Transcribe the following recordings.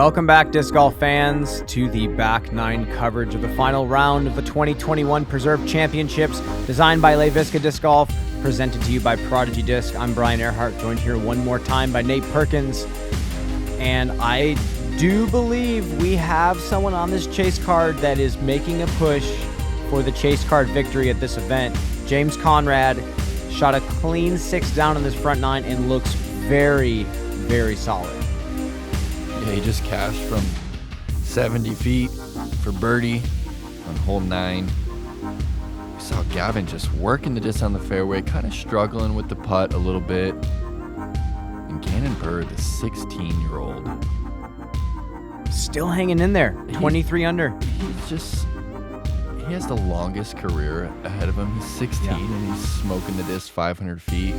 Welcome back, disc golf fans, to the back nine coverage of the final round of the 2021 Preserve Championships, designed by LaVisca Disc Golf, presented to you by Prodigy Disc. I'm Brian Earhart, joined here one more time by Nate Perkins, and I do believe we have someone on this chase card that is making a push for the chase card victory at this event. James Conrad shot a clean 6 down in this front nine and looks very, very solid. Yeah, he just cashed from 70 feet for birdie on hole 9. We saw Gavin just working the disc on the fairway, kind of struggling with the putt a little bit. And Gannon Buhr, the 16-year-old, still hanging in there, 23 under. He has the longest career ahead of him. He's 16 and he's smoking the disc 500 feet.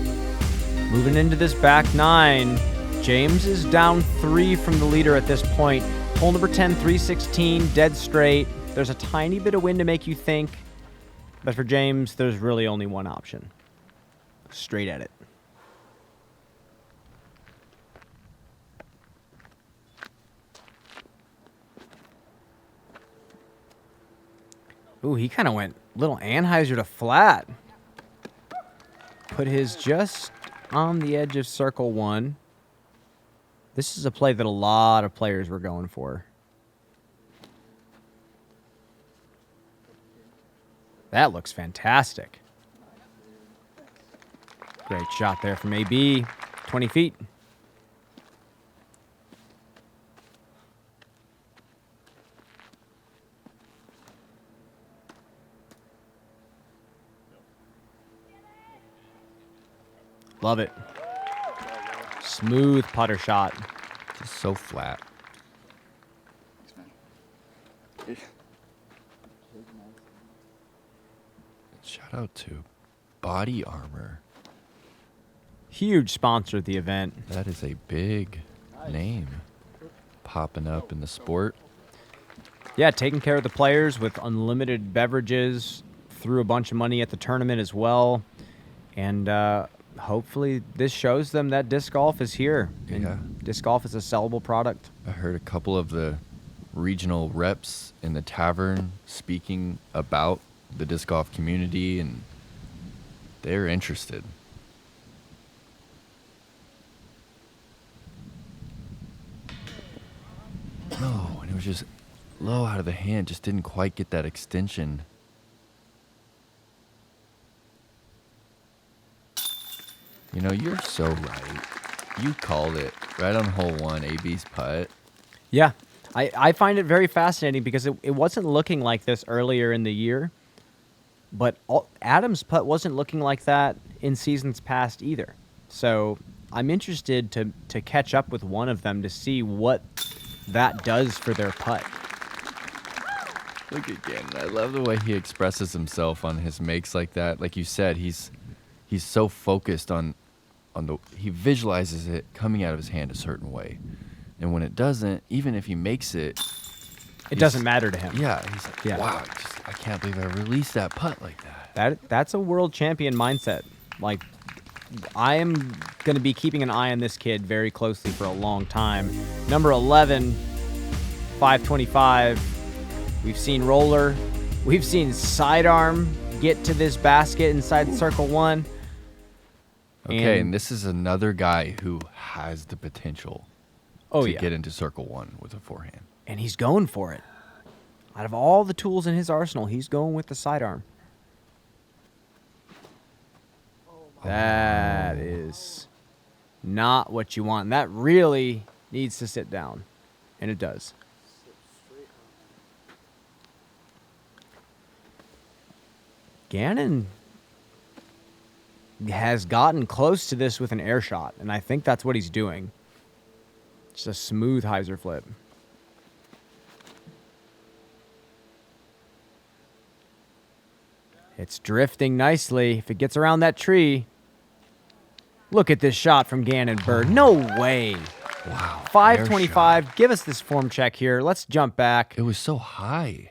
Moving into this back nine, James is down 3 from the leader at this point. Hole number 10, 316, dead straight. There's a tiny bit of wind to make you think, but for James, there's really only one option. Straight at it. Ooh, he kind of went little Anheuser to flat. Put his just on the edge of circle 1. This is a play that a lot of players were going for. That looks fantastic. Great shot there from AB. 20 feet. Love it. Smooth putter shot. Just so flat. Shout out to Body Armor. Huge sponsor of the event. That is a big name popping up in the sport. Yeah, taking care of the players with unlimited beverages. Threw a bunch of money at the tournament as well. And hopefully this shows them that disc golf is here. And yeah. Disc golf is a sellable product. I heard a couple of the regional reps in the tavern speaking about the disc golf community, and they're interested. No, and it was just low out of the hand, just didn't quite get that extension. You know, you're so right. You called it right on hole 1, AB's putt. Yeah, I find it very fascinating because it wasn't looking like this earlier in the year, but Adam's putt wasn't looking like that in seasons past either. So I'm interested to catch up with one of them to see what that does for their putt. Look at Gannon. I love the way he expresses himself on his makes like that. Like you said, he's so focused on he visualizes it coming out of his hand a certain way. And when it doesn't, even if he makes it, it doesn't matter to him. Yeah, he's like, wow, I can't believe I released that putt like that. That's a world champion mindset. Like, I am going to be keeping an eye on this kid very closely for a long time. Number 11, 525. We've seen roller. We've seen sidearm get to this basket inside circle 1. Okay, and this is another guy who has the potential to get into circle 1 with a forehand. And he's going for it. Out of all the tools in his arsenal, he's going with the sidearm. That is not what you want. And that really needs to sit down. And it does. Gannon has gotten close to this with an air shot, and I think that's what he's doing. Just a smooth hyzer flip. It's drifting nicely. If it gets around that tree. Look at this shot from Gannon Buhr. No way. Wow. 525. Give us this form check here. Let's jump back. It was so high.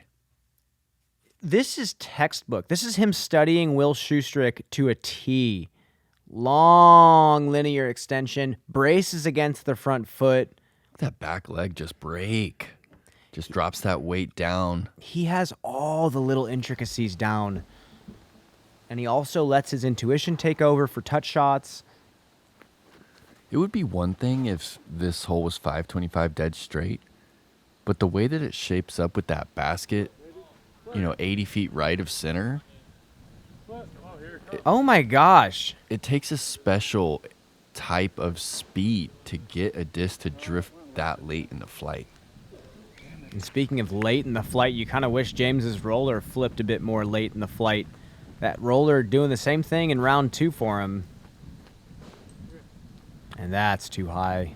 This is textbook. This is him studying Will Schustrick to a T. Long linear extension. Braces against the front foot. that back leg just break. Just drops that weight down. He has all the little intricacies down. And he also lets his intuition take over for touch shots. It would be one thing if this hole was 525 dead straight, but the way that it shapes up with that basket, 80 feet right of center. Oh my gosh. It takes a special type of speed to get a disc to drift that late in the flight. And speaking of late in the flight, you kind of wish James's roller flipped a bit more late in the flight. That roller doing the same thing in round 2 for him. And that's too high.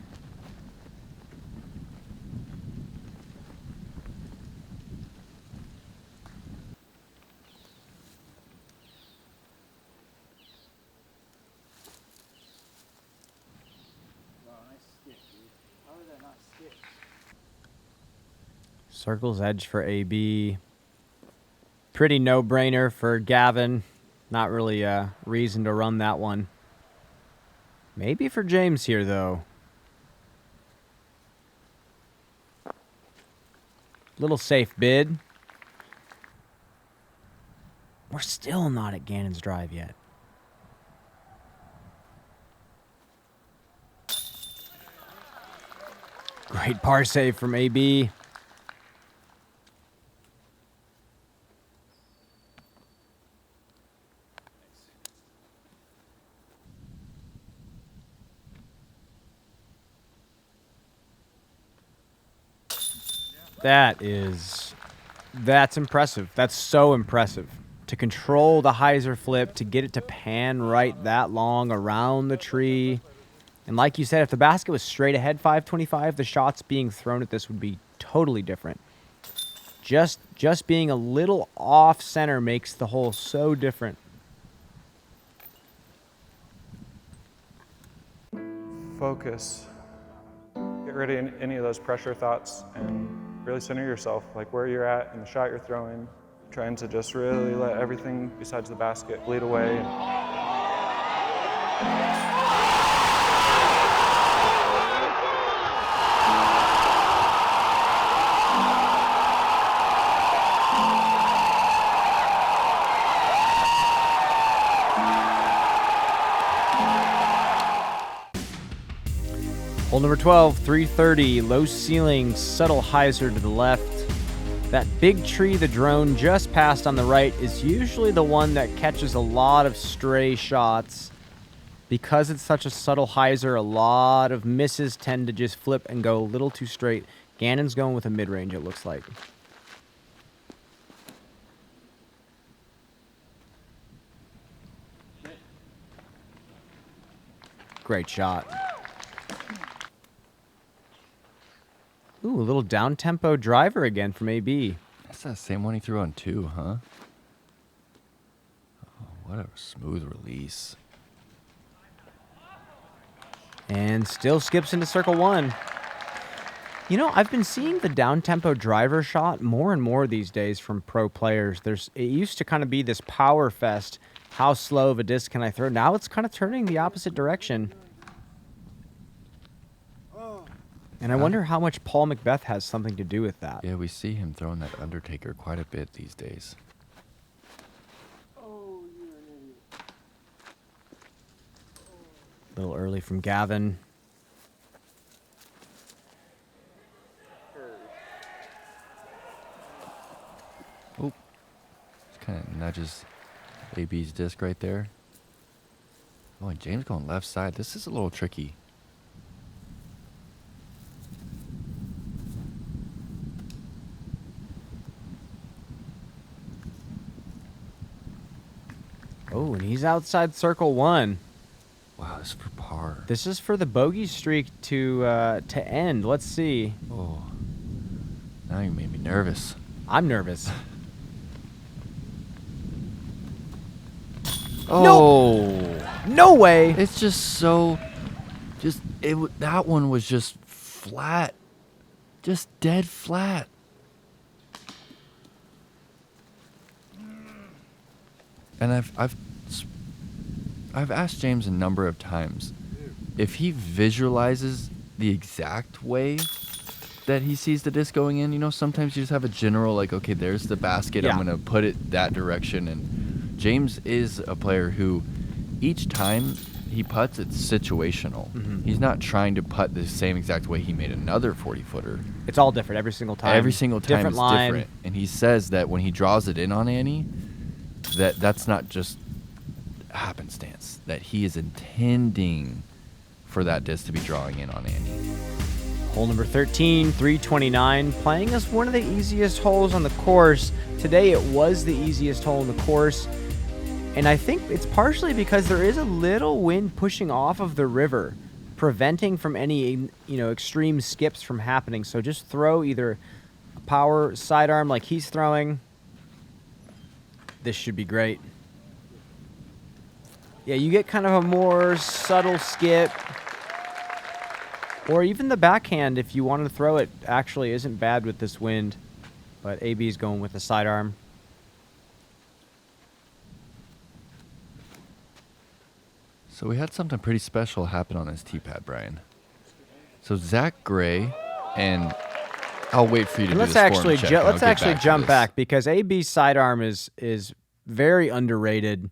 Circle's edge for AB. Pretty no-brainer for Gavin. Not really a reason to run that one. Maybe for James here, though. Little safe bid. We're still not at Gannon's drive yet. Great par save from AB. That's impressive. That's so impressive. To control the hyzer flip, to get it to pan right that long around the tree. And like you said, if the basket was straight ahead 525, the shots being thrown at this would be totally different. Just being a little off center makes the hole so different. Focus. Get rid of any of those pressure thoughts and really center yourself, like where you're at and the shot you're throwing. Trying to just really let everything besides the basket bleed away. Hole number 12, 330, low ceiling, subtle hyzer to the left. That big tree the drone just passed on the right is usually the one that catches a lot of stray shots. Because it's such a subtle hyzer, a lot of misses tend to just flip and go a little too straight. Gannon's going with a mid-range, it looks like. Great shot. Ooh, a little down-tempo driver again from AB. That's that same one he threw on 2, huh? Oh, what a smooth release. And still skips into circle 1. You know, I've been seeing the down-tempo driver shot more and more these days from pro players. It used to kind of be this power fest. How slow of a disc can I throw? Now it's kind of turning the opposite direction. And I wonder how much Paul Macbeth has something to do with that. Yeah, we see him throwing that Undertaker quite a bit these days. A little early from Gavin. Oh, kind of nudges AB's disc right there. Oh, and James going left side. This is a little tricky. Oh, and he's outside circle 1. Wow, this is for par. This is for the bogey streak to end. Let's see. Oh, now you made me nervous. I'm nervous. Oh, No way. it's just so, that one was just flat, just dead flat. And I've asked James a number of times if he visualizes the exact way that he sees the disc going in. You know, sometimes you just have a general, like, okay, there's the basket. Yeah. I'm going to put it that direction. And James is a player who each time he putts, it's situational. He's not trying to putt the same exact way he made another 40-footer. It's all different every single time. Every single time different is line. different. And he says that when he draws it in on Annie, that's not just happenstance, that he is intending for that disc to be drawing in on Annie. Hole number 13, 329, playing us one of the easiest holes on the course. Today it was the easiest hole in the course, and I think it's partially because there is a little wind pushing off of the river, preventing from any extreme skips from happening. So just throw either a power sidearm like he's throwing. This should be great. Yeah, you get kind of a more subtle skip. Or even the backhand, if you wanted to throw it, actually isn't bad with this wind. But AB's going with the sidearm. So we had something pretty special happen on this tee pad, Brian. So Zach Gray, and I'll wait for you to do Let's this actually form check, and let's I'll get actually back to jump this. back because AB's sidearm is very underrated.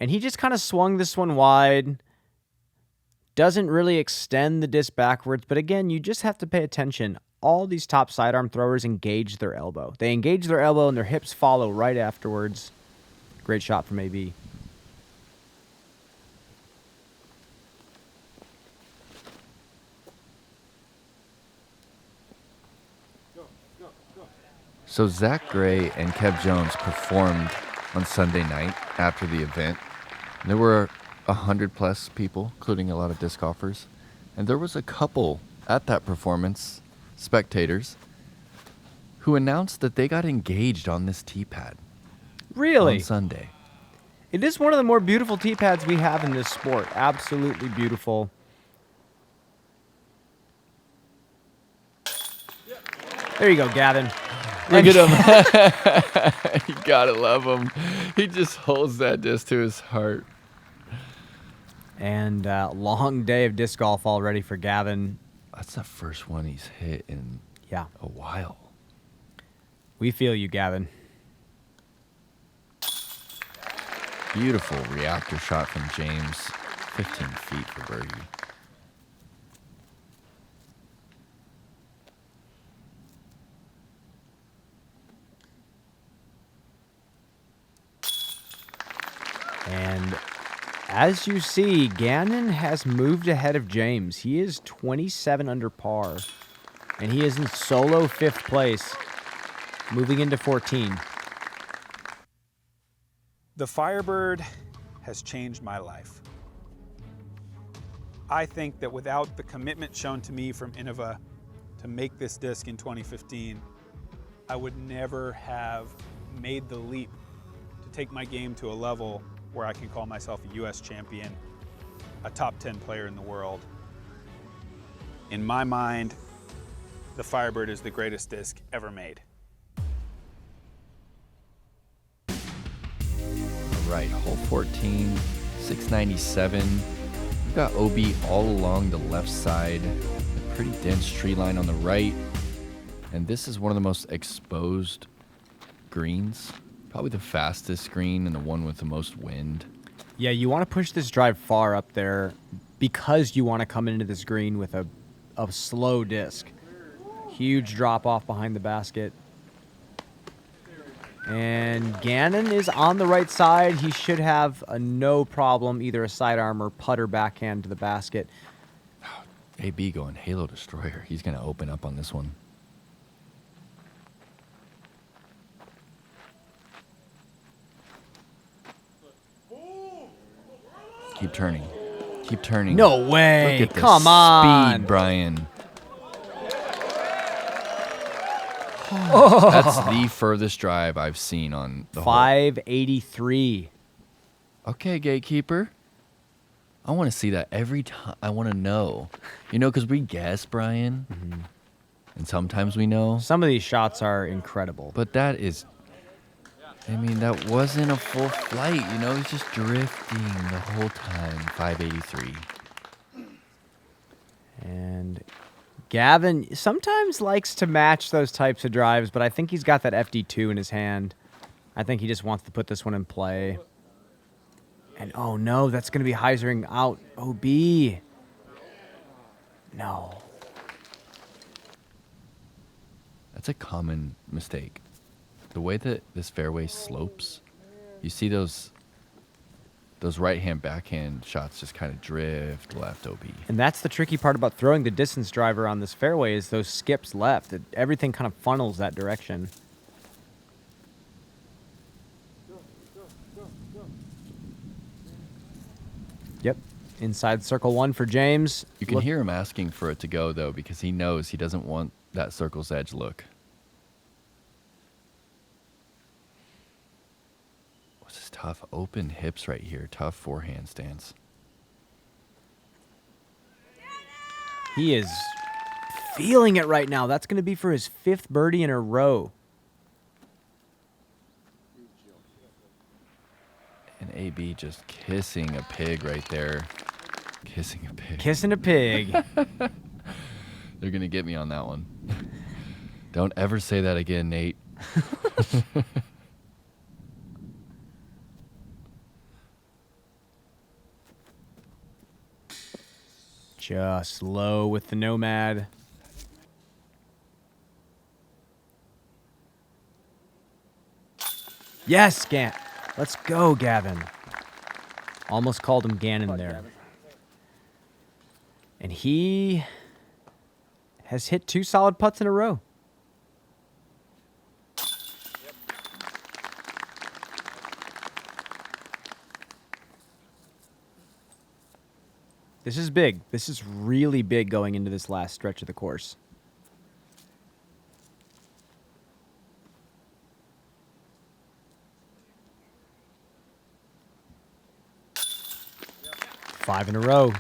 And he just kind of swung this one wide. Doesn't really extend the disc backwards, but again, you just have to pay attention. All these top sidearm throwers engage their elbow. They engage their elbow and their hips follow right afterwards. Great shot from AB. So Zach Gray and Kev Jones performed on Sunday night after the event. There were 100+ people, including a lot of disc golfers. And there was a couple at that performance, spectators, who announced that they got engaged on this tee pad Really? on Sunday. It is one of the more beautiful tee pads we have in this sport. Absolutely beautiful. There you go, Gavin. Look at him. You gotta love him. He just holds that disc to his heart. And long day of disc golf already for Gavin. That's the first one he's hit in Yeah, a while. we feel you, Gavin. Beautiful reactor shot from James. 15 feet for birdie. And as you see, Gannon has moved ahead of James. He is 27 under par, and he is in solo 5th place, moving into 14. The Firebird has changed my life. I think that without the commitment shown to me from Innova to make this disc in 2015, I would never have made the leap to take my game to a level where I can call myself a US champion, a top 10 player in the world. In my mind, the Firebird is the greatest disc ever made. All right, hole 14, 697. We've got OB all along the left side, a pretty dense tree line on the right. And this is one of the most exposed greens. Probably the fastest green and the one with the most wind. Yeah, you want to push this drive far up there because you want to come into this green with a slow disc. Huge drop off behind the basket. And Gannon is on the right side. He should have no problem, either a sidearm or putter backhand to the basket. AB going Halo Destroyer. He's going to open up on this one. Keep turning. Keep turning. No way. Look at the Come on. speed, Brian. That's the furthest drive I've seen on the hole. 583. Okay, Gatekeeper. I want to see that every time. I want to know. You know, because we guess, Brian. And sometimes we know. Some of these shots are incredible. But that is... I mean, that wasn't a full flight, you know? He's just drifting the whole time. 583. Gavin sometimes likes to match those types of drives, but I think he's got that FD2 in his hand. I think he just wants to put this one in play. And oh no, that's going to be hyzering out OB. No. That's a common mistake. The way that this fairway slopes, you see those right-hand, backhand shots just kind of drift left OB. And that's the tricky part about throwing the distance driver on this fairway is those skips left. Everything kind of funnels that direction. Yep. Inside circle 1 for James. You can hear him asking for it to go, though, because he knows he doesn't want that circle's edge look. What's this tough open hips right here? Tough forehand stance. He is feeling it right now. That's going to be for his 5th birdie in a row. And AB just kissing a pig right there. Kissing a pig. Kissing a pig. They're going to get me on that one. Don't ever say that again, Nate. Just low with the Nomad. Yes, Gannon. Let's go, Gavin. Almost called him Gannon there. And he has hit 2 solid putts in a row. This is big. This is really big going into this last stretch of the course. Five in a row.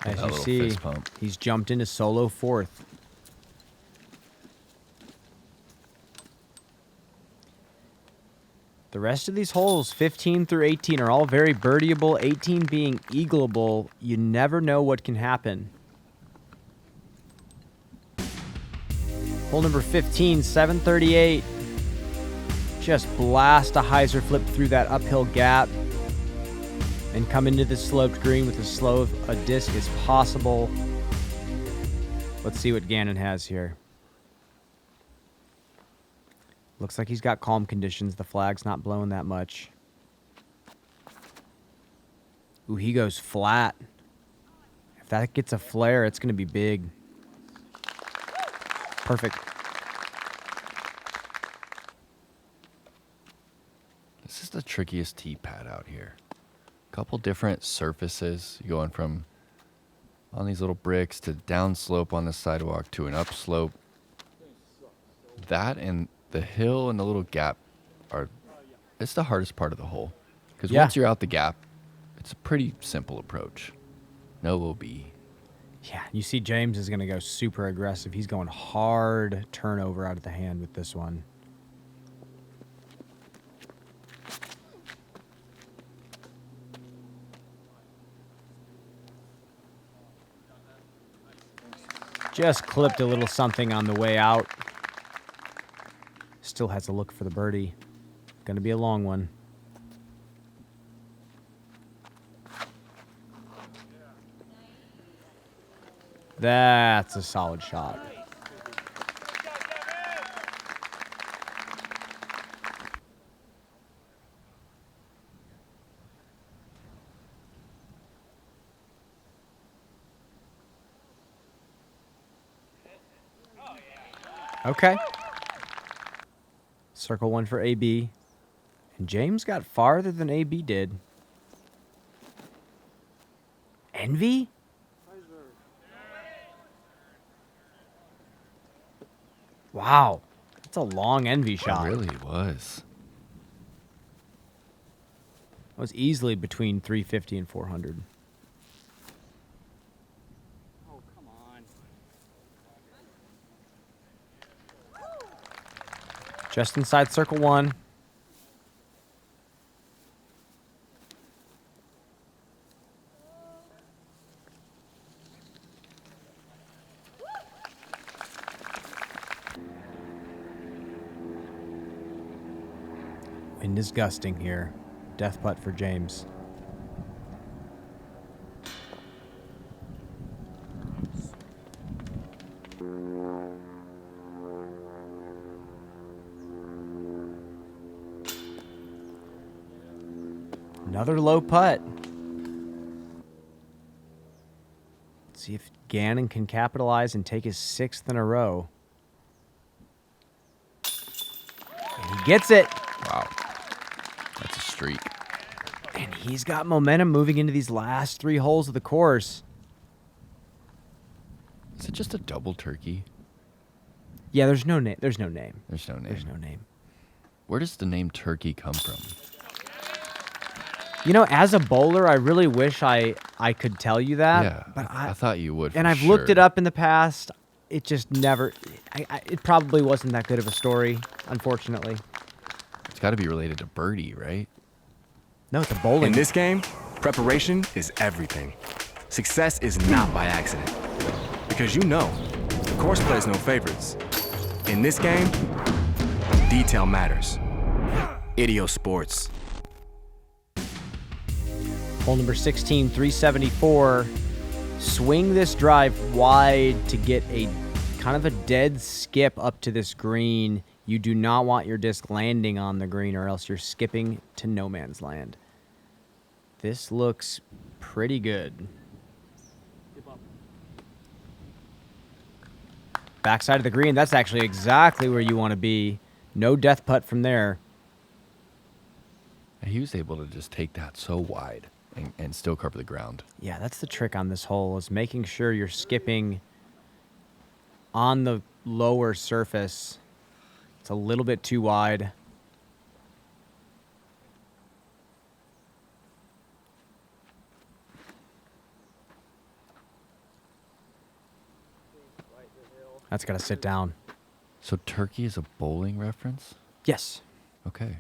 As you see, he's jumped into solo 4th. The rest of these holes, 15 through 18, are all very birdieable, 18 being eagleable. You never know what can happen. Hole number 15, 738. Just blast a hyzer flip through that uphill gap and come into the sloped green with as slow of a disc as possible. Let's see what Gannon has here. Looks like he's got calm conditions. The flag's not blowing that much. Ooh, he goes flat. If that gets a flare, it's going to be big. Perfect. This is the trickiest tee pad out here. Couple different surfaces going from on these little bricks to downslope on the sidewalk to an upslope. That and the hill and the little gap it's the hardest part of the hole. Because once you're out the gap, it's a pretty simple approach. No OB. Yeah, you see James is going to go super aggressive. He's going hard turnover out of the hand with this one. Just clipped a little something on the way out. Still has a look for the birdie. Gonna be a long one. That's a solid shot. Okay. Circle 1 for AB. And James got farther than AB did. Envy? Wow. That's a long Envy shot. It really was. It was easily between 350 and 400. Oh, come on. Just inside circle 1. Wind is gusting here. Death putt for James. Another low putt. Let's see if Gannon can capitalize and take his 6th in a row. And he gets it. Wow. That's a streak. And he's got momentum moving into these last 3 holes of the course. Is it just a double turkey? Yeah, there's no name. There's no name. There's no name. There's no name. Where does the name turkey come from? You know, as a bowler, I really wish I could tell you that. Yeah, but I thought you would. And for I've looked sure. it up in the past. It just never. It probably wasn't that good of a story, unfortunately. It's got to be related to birdie, right? No, it's a bowling. In this game, preparation is everything. Success is not by accident. Because you know, the course plays no favorites. In this game, detail matters. Idio Sports. Hole number 16, 374. Swing this drive wide to get a kind of a dead skip up to this green. You do not want your disc landing on the green or else you're skipping to no man's land. This looks pretty good. Backside of the green, that's actually exactly where you want to be. No death putt from there. And he was able to just take that so wide and still cover the ground. Yeah, that's the trick on this hole, is making sure you're skipping on the lower surface. It's a little bit too wide. That's got to sit down. So turkey is a bowling reference? Yes. Okay.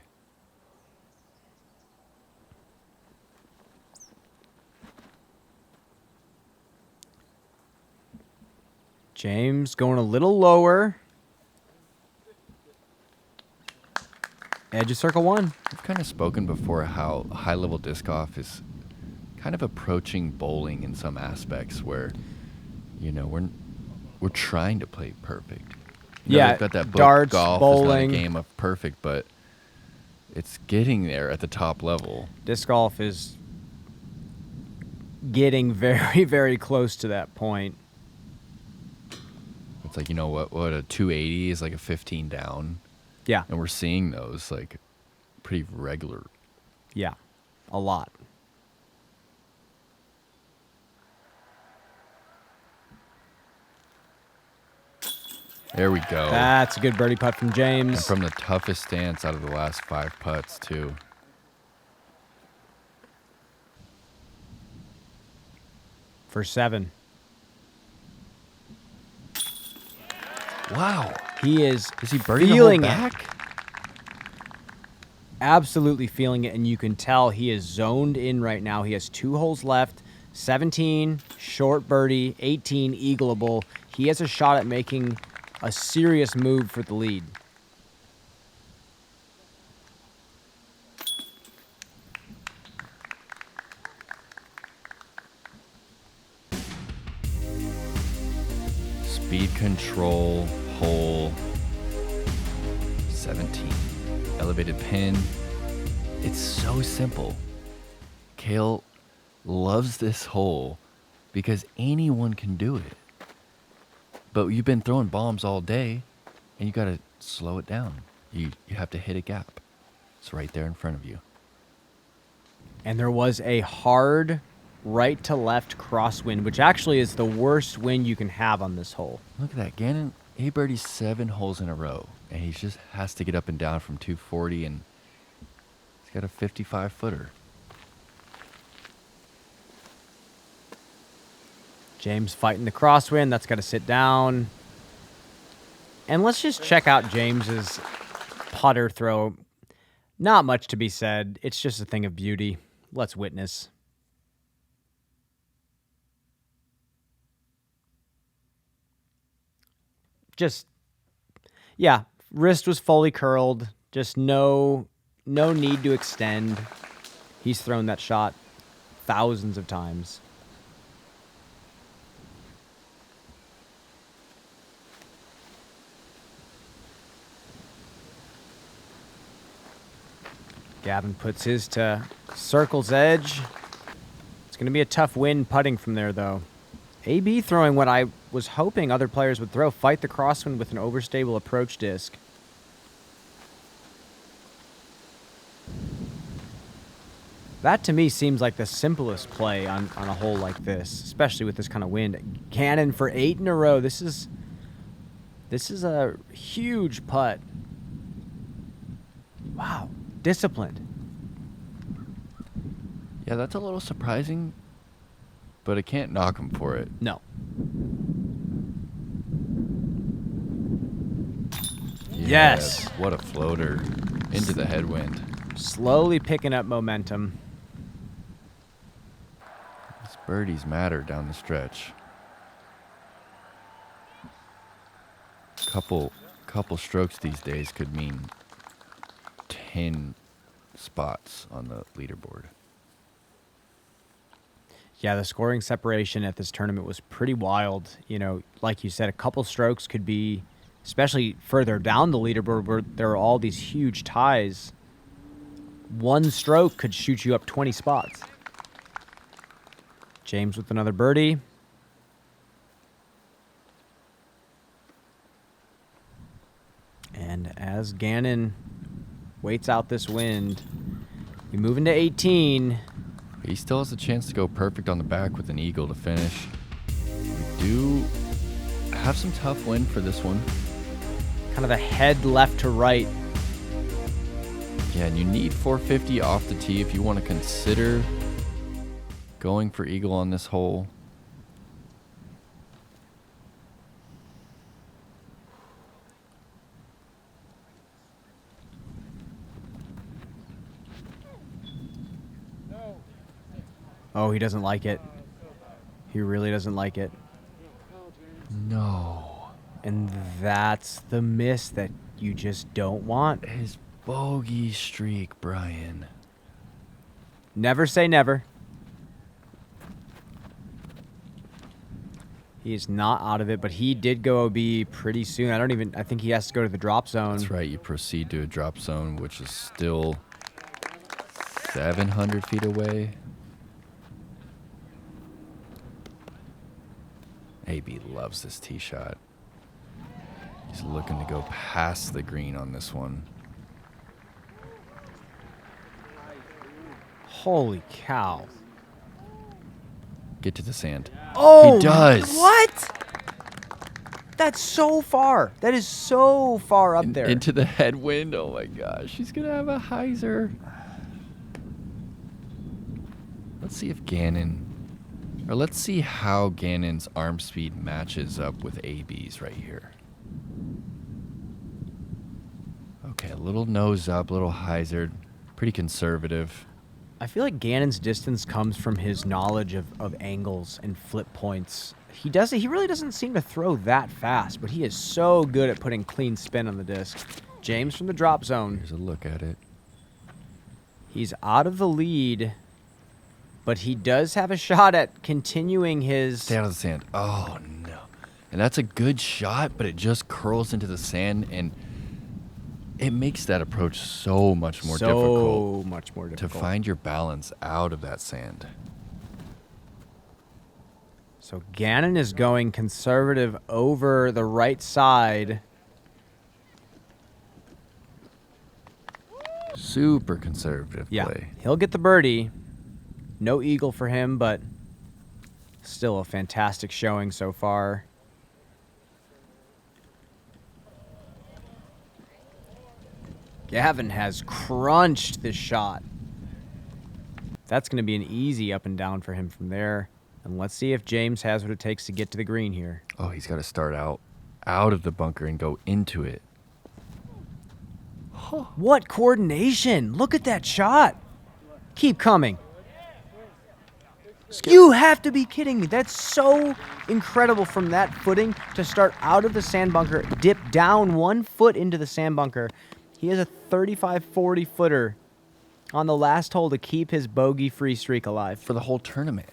James going a little lower. Edge of circle 1. I've kind of spoken before how high-level disc golf is kind of approaching bowling in some aspects where, you know, we're trying to play perfect. You know, Yeah, they've got that book, darts, golf bowling. is not a game of perfect, but it's getting there at the top level. Disc golf is getting very, very close to that point. It's like, you know what a 280 is like a 15 down, Yeah, and we're seeing those like pretty regular. yeah, a lot. There we go. That's a good birdie putt from And James. from the toughest stance out of the last 5 putts, too. For 7. Wow. He is Is he birdie feeling the it. whole back? Absolutely feeling it, and you can tell he is zoned in right now. He has 2 holes left. 17, short birdie. 18, eagleable. He has a shot at making a serious move for the lead. Speed control, hole 17. Elevated pin. It's so simple. Kale loves this hole because anyone can do it. But you've been throwing bombs all day, and you got to slow it down. You have to hit a gap. It's right there in front of you. And there was a hard right to left crosswind, which actually is the worst wind you can have on this hole. Look at that. Gannon, he birdied 7 holes in a row, and he just has to get up and down from 240, and he's got a 55-footer. James fighting the crosswind. That's got to sit down. And let's just check out James's putter throw. Not much to be said. It's just a thing of beauty. Let's witness. Just, yeah, wrist was fully curled. Just no no need to extend. He's thrown that shot thousands of times. Gavin puts his to circle's edge. It's going to be a tough win putting from there, though. AB throwing what I was hoping other players would throw. Fight the crosswind with an overstable approach disc. That, to me, seems like the simplest play on a hole like this, especially with this kind of wind. Gannon for 8 in a row. This is a huge putt. Wow. Disciplined. Yeah, that's a little surprising, but I can't knock him for it. No. Yes. What a floater into the headwind. Slowly picking up momentum. These birdies matter down the stretch. Couple strokes these days could mean 10 spots on the leaderboard. Yeah, the scoring separation at this tournament was pretty wild. You know, like you said, a couple strokes could be, especially further down the leaderboard where there are all these huge ties. One stroke could shoot you up 20 spots. James with another birdie. And as Gannon waits out this wind, we move into 18. He still has a chance to go perfect on the back with an eagle to finish. We do have some tough wind for this one. Kind of a head left to right. Yeah, and you need 450 off the tee if you want to consider going for eagle on this hole. Oh, he doesn't like it. He really doesn't like it. No. And that's the miss that you just don't want. His bogey streak, Brian. Never say never. He is not out of it, but he did go OB pretty soon. I think he has to go to the drop zone. That's right. You proceed to a drop zone, which is still 700 feet away. AB loves this tee shot. He's looking to go past the green on this one. Holy cow. Get to the sand. Oh, he does. What? That's so far. That is so far up there. Into the headwind. Oh my gosh. He's going to have a hyzer. Let's see if let's see how Gannon's arm speed matches up with AB's right here. Okay, a little nose up, a little hyzered. Pretty conservative. I feel like Gannon's distance comes from his knowledge of angles and flip points. He really doesn't seem to throw that fast, but he is so good at putting clean spin on the disc. James from the drop zone. Here's a look at it. He's out of the lead, but he does have a shot at continuing his... Stay out of the sand. Oh, no. And that's a good shot, but it just curls into the sand, and it makes that approach so much more difficult. So much more difficult. To find your balance out of that sand. So Gannon is going conservative over the right side. Super conservative play. He'll get the birdie. No eagle for him, but still a fantastic showing so far. Gavin has crunched this shot. That's going to be an easy up and down for him from there. And let's see if James has what it takes to get to the green here. Oh, he's got to start out of the bunker and go into it. What coordination! Look at that shot! Keep coming. You have to be kidding me. That's so incredible from that footing to start out of the sand bunker, dip down 1 foot into the sand bunker, He has a 35-40 footer on the last hole to keep his bogey-free streak alive. For the whole tournament.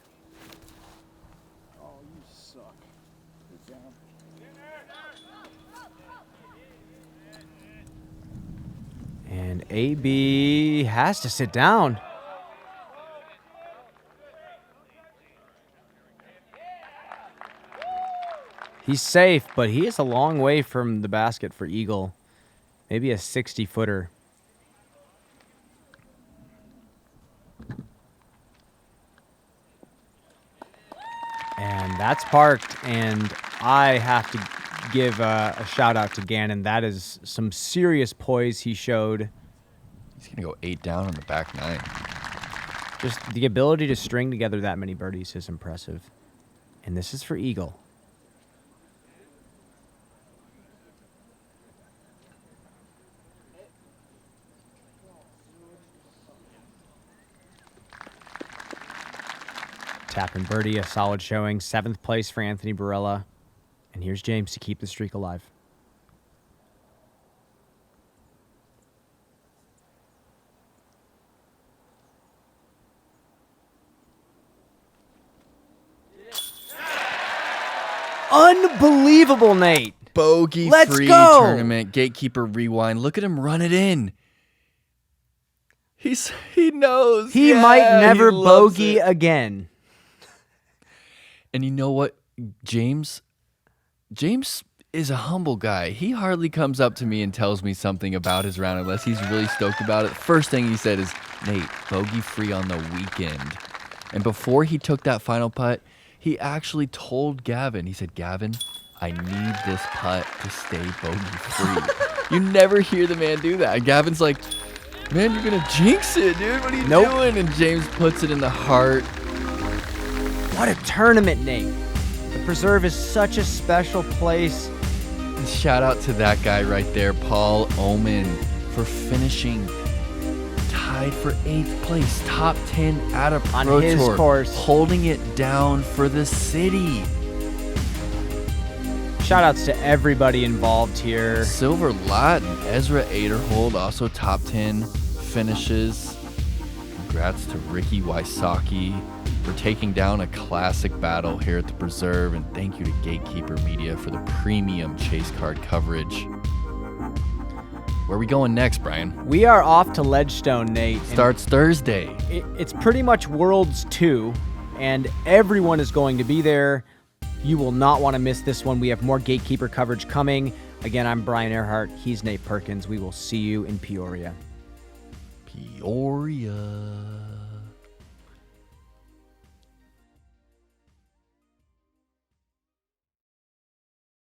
And AB has to sit down. He's safe, but he is a long way from the basket for Eagle. Maybe a 60-footer. And that's parked, and I have to give a shout-out to Gannon. That is some serious poise he showed. He's going to go 8 down on the back 9. Just the ability to string together that many birdies is impressive. And this is for Eagle. Tap and birdie, a solid showing. 7th place for Anthony Barela. And here's James to keep the streak alive. Unbelievable, Nate. Bogey Let's free go. tournament. Gatekeeper rewind. Look at him run it in. He knows. He Yeah, might never he loves bogey it. again. And you know what? James is a humble guy. He hardly comes up to me and tells me something about his round unless he's really stoked about it. First thing he said is, Nate, bogey free on the weekend. And before he took that final putt, he actually told Gavin, he said, Gavin, I need this putt to stay bogey free. You never hear the man do that. And Gavin's like, man, you're going to jinx it, dude. What are you doing? And James puts it in the heart. What a tournament, Nate. The Preserve is such a special place. And shout out to that guy right there, Paul Oman, for finishing tied for 8th place, top 10 at a Pro On his Tour, course. holding it down for the city. Shout outs to everybody involved here. Silver Latin, Ezra Aderhold, also top 10 finishes. Congrats to Ricky Wysocki for taking down a classic battle here at the Preserve, and thank you to Gatekeeper Media for the premium chase card coverage. Where are we going next, Brian? We are off to Ledgestone, Nate. and Starts Thursday. It's pretty much Worlds 2, and everyone is going to be there. You will not want to miss this one. We have more Gatekeeper coverage coming. Again, I'm Brian Earhart. He's Nate Perkins. We will see you in Peoria. Peoria.